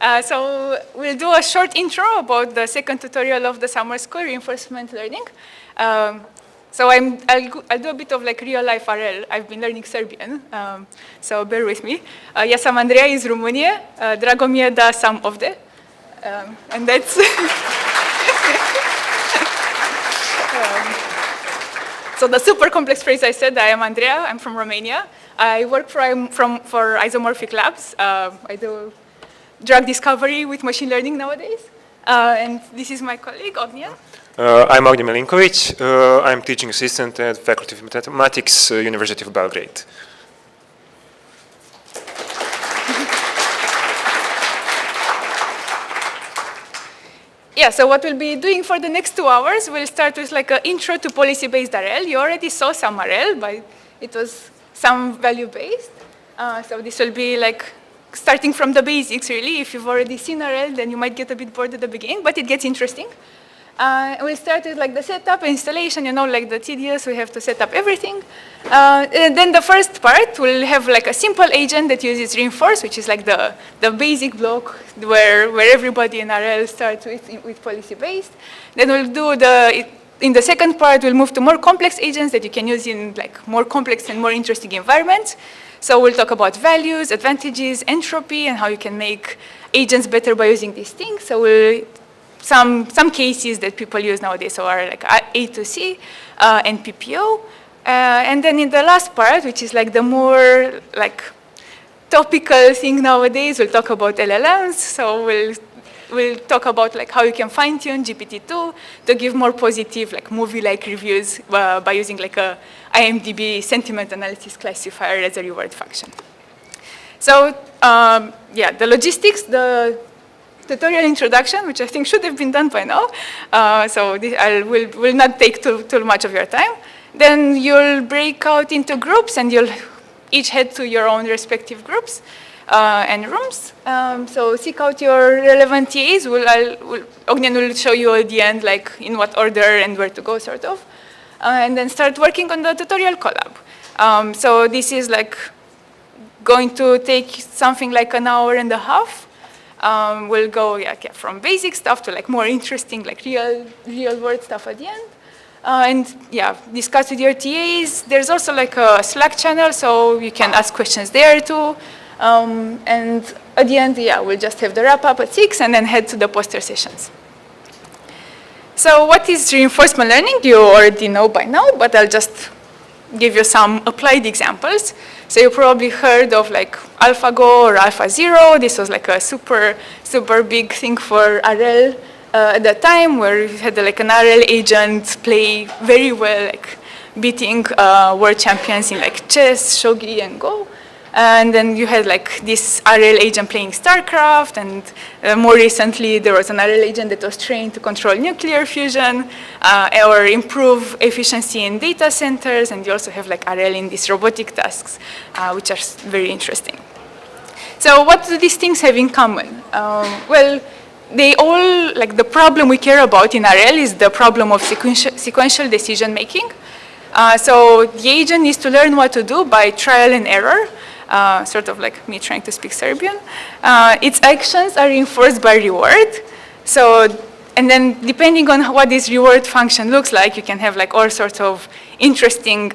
So we'll do a short intro about the second tutorial of the summer school, reinforcement learning. So I'll do a bit of like real life RL. I've been learning Serbian, so bear with me. Ja sam Andreea iz Rumunije. Drago mi je da sam ovde. And that's... So the super complex phrase I said, I am Andreea, I'm from Romania. I work for isomorphic labs. I do drug discovery with machine learning nowadays. And this is my colleague, Ognjen. I'm Milinković. I'm teaching assistant at Faculty of Mathematics, University of Belgrade. Yeah, so what we'll be doing for the next 2 hours, we'll start with like an intro to policy-based RL. You already saw some RL, but it was some value-based. So this will be like starting from the basics, really. If you've already seen RL, then you might get a bit bored at the beginning, but it gets interesting. We'll start with like the setup, installation, you know, like the tedious, we have to set up everything. And then the first part, we'll have like a simple agent that uses reinforce, which is like the basic block where everybody in RL starts with policy-based. Then we'll do in the second part, we'll move to more complex agents that you can use in like more complex and more interesting environments. So we'll talk about values, advantages, entropy, and how you can make agents better by using these things. So some cases that people use nowadays are like A to C and PPO. And then in the last part, which is like the more like topical thing nowadays, we'll talk about LLMs. So we'll talk about like how you can fine-tune GPT-2 to give more positive, like movie-like reviews by using like a IMDb sentiment analysis classifier as a reward function. So yeah, the logistics, the tutorial introduction, which I think should have been done by now. So will not take too much of your time. Then you'll break out into groups and you'll each head to your own respective groups and rooms. So seek out your relevant TAs. Ognjen will show you at the end, like in what order and where to go, sort of. And then start working on the tutorial collab. So this is like going to take something like an hour and a half. We'll go from basic stuff to like more interesting, like real world stuff at the end. And yeah, discuss with your TAs. There's also like a Slack channel, so you can ask questions there too. And at the end, yeah, we'll just have the wrap up at 6 and then head to the poster sessions. So what is reinforcement learning? You already know by now, but I'll just give you some applied examples. So you probably heard of like AlphaGo or AlphaZero. This was like a super big thing for RL at the time, where you had like an RL agent play very well, like beating world champions in like chess, shogi, and Go. And then you had like this RL agent playing StarCraft, and more recently there was an RL agent that was trained to control nuclear fusion or improve efficiency in data centers, and you also have like RL in these robotic tasks, which are very interesting. So what do these things have in common? Well, they all, like the problem we care about in RL is the problem of sequential decision making. So the agent needs to learn what to do by trial and error. Sort of like me trying to speak Serbian. Its actions are reinforced by reward. So, and then depending on what this reward function looks like, you can have like all sorts of interesting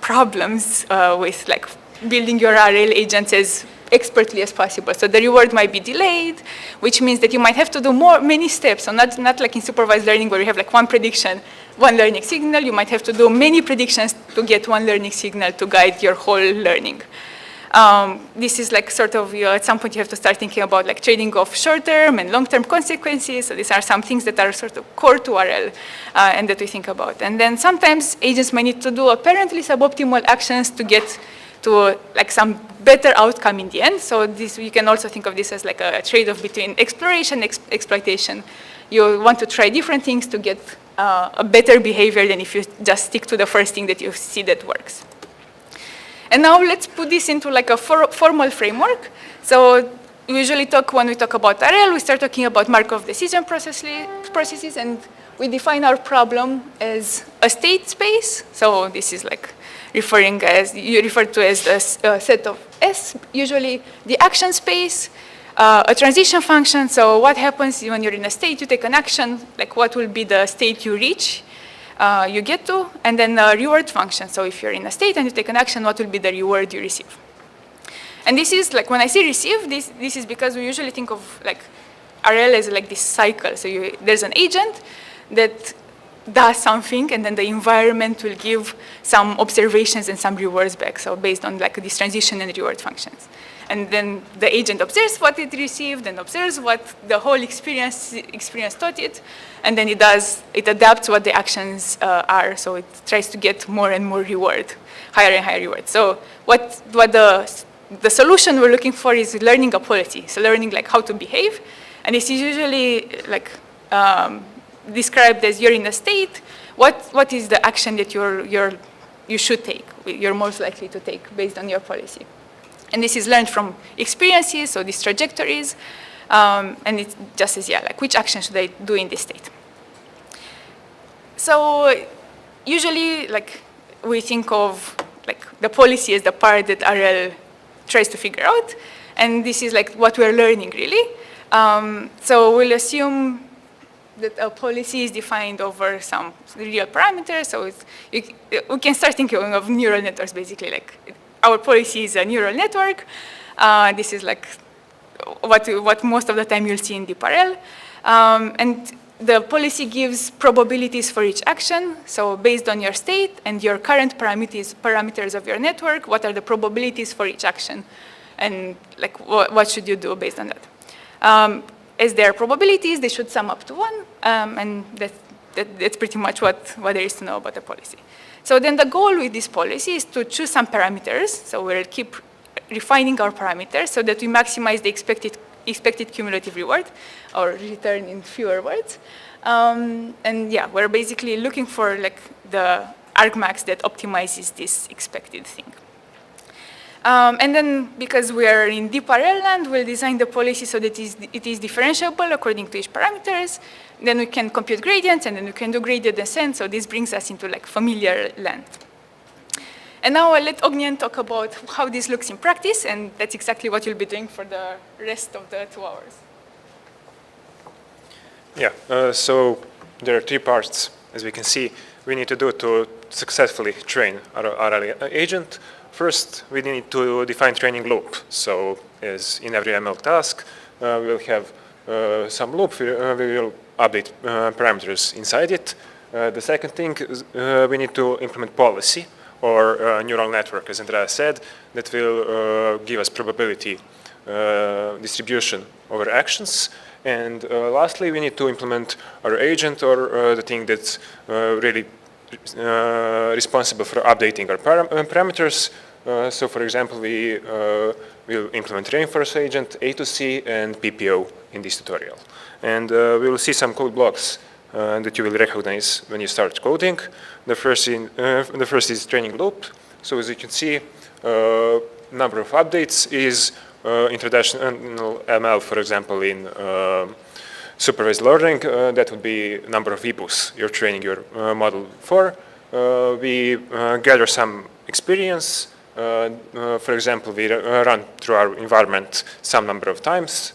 problems with like building your RL agents as expertly as possible. So the reward might be delayed, which means that you might have to do many steps. So not like in supervised learning where you have like one prediction, one learning signal. You might have to do many predictions to get one learning signal to guide your whole learning. This is like sort of, at some point you have to start thinking about like trading off short-term and long-term consequences. So these are some things that are sort of core to RL and that we think about. And then sometimes agents might need to do apparently suboptimal actions to get to like some better outcome in the end. So this, you can also think of this as like a trade-off between exploration and exploitation. You want to try different things to get a better behavior than if you just stick to the first thing that you see that works. And now let's put this into like a formal framework. So we usually when we talk about RL, we start talking about Markov decision processes, and we define our problem as a state space. So this is like referred to as a set of S, usually the action space. A transition function, so what happens when you're in a state, you take an action, like what will be the state you reach, you get to, and then a reward function. So if you're in a state and you take an action, what will be the reward you receive? And this is like, when I say receive, this is because we usually think of like RL as like this cycle. So there's an agent that does something, and then the environment will give some observations and some rewards back. So based on like this transition and reward functions. And then the agent observes what it received and observes what the whole experience taught it. And then it adapts what the actions are. So it tries to get more and more reward, higher and higher reward. So what the solution we're looking for is learning a policy. So learning like how to behave. And this is usually like described as you're in a state. What is the action that you should take, you're most likely to take based on your policy? And this is learned from experiences, so these trajectories. And it just says, like which action should I do in this state? So usually like we think of like the policy as the part that RL tries to figure out. And this is like what we're learning really. So we'll assume that a policy is defined over some real parameters. So we can start thinking of neural networks basically. Like our policy is a neural network. This is like what most of the time you'll see in deep RL. And the policy gives probabilities for each action. So based on your state and your current parameters of your network, what are the probabilities for each action? And like what should you do based on that? As their probabilities, they should sum up to 1. And that's pretty much what there is to know about the policy. So then the goal with this policy is to choose some parameters. So we'll keep refining our parameters so that we maximize the expected cumulative reward, or return in fewer words. And yeah, we're basically looking for like the argmax that optimizes this expected thing. And then because we are in deep RL land, we'll design the policy so that it is differentiable according to each parameters. Then we can compute gradients, and then we can do gradient descent. So this brings us into like familiar land. And now I'll let Ognjen talk about how this looks in practice, and that's exactly what you'll be doing for the rest of the 2 hours. Yeah, so there are 3 parts, as we can see, we need to do to successfully train our RL agent. First, we need to define training loop. So as in every ML task, we'll have some loop, we will update parameters inside it. The second thing is we need to implement policy, or neural network, as Andreea said, that will give us probability distribution over actions. And lastly, we need to implement our agent, or the thing that's really responsible for updating our parameters. So for example, we will implement reinforce agent, A to C, and PPO in this tutorial. And we will see some code blocks that you will recognize when you start coding. The first is training loop. So as you can see, number of updates is introductional ML, for example, in supervised learning. That would be number of inputs you're training your model for. We gather some experience. For example, we run through our environment some number of times.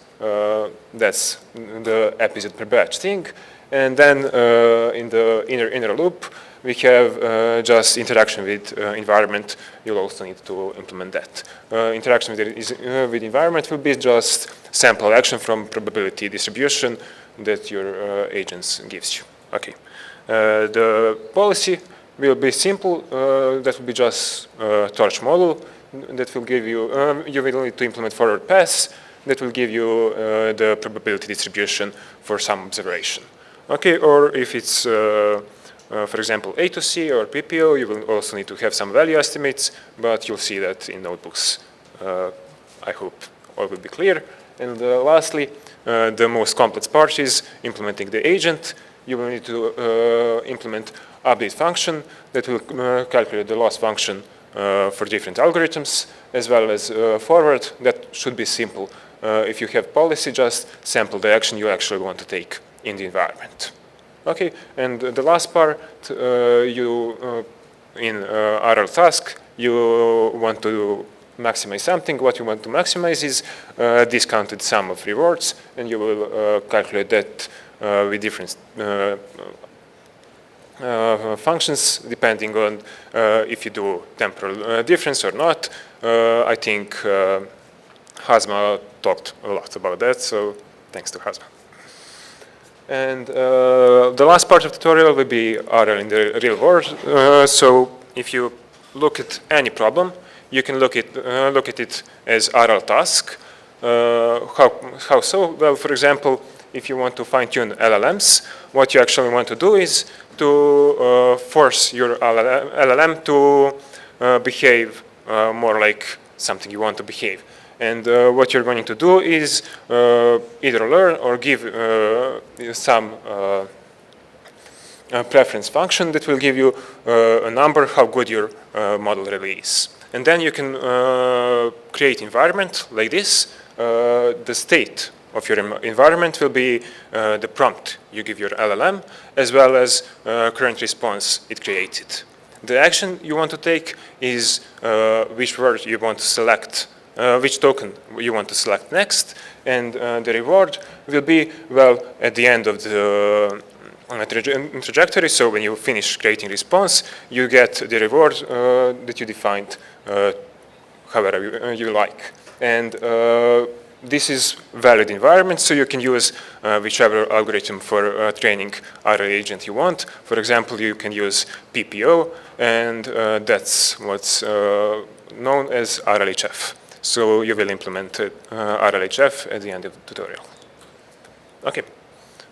That's the episode per batch thing. And then in the inner loop, we have just interaction with environment. You'll also need to implement that. Interaction with environment will be just sample action from probability distribution that your agents gives you. Okay. The policy will be simple. That will be just torch model that will give you, you will need to implement forward pass that will give you the probability distribution for some observation. Okay, or if it's, for example, A to C or PPO, you will also need to have some value estimates, but you'll see that in notebooks. I hope all will be clear. And lastly, the most complex part is implementing the agent. You will need to implement update function that will calculate the loss function for different algorithms, as well as forward. That should be simple. If you have policy, just sample the action you actually want to take in the environment. Okay, and the last part, in RL task, you want to maximize something, what you want to maximize is discounted sum of rewards, and you will calculate that with different functions depending on if you do temporal difference or not. I think Hazma talked a lot about that, so thanks to Hazma. And the last part of the tutorial will be RL in the real world. So if you look at any problem, you can look at it as RL task. How so? Well, for example, if you want to fine-tune LLMs, what you actually want to do is to force your LLM to behave more like something you want to behave. And what you're going to do is either learn or give some preference function that will give you a number how good your model really is. And then you can create environment like this. The state of your environment will be the prompt you give your LLM, as well as current response it created. The action you want to take is which word you want to select, which token you want to select next, and the reward will be, well, at the end of the trajectory. So when you finish creating response, you get the reward that you defined however you like. And this is valid environment, so you can use whichever algorithm for training RL agent you want. For example, you can use PPO, and that's what's known as RLHF. So you will implement RLHF at the end of the tutorial. Okay.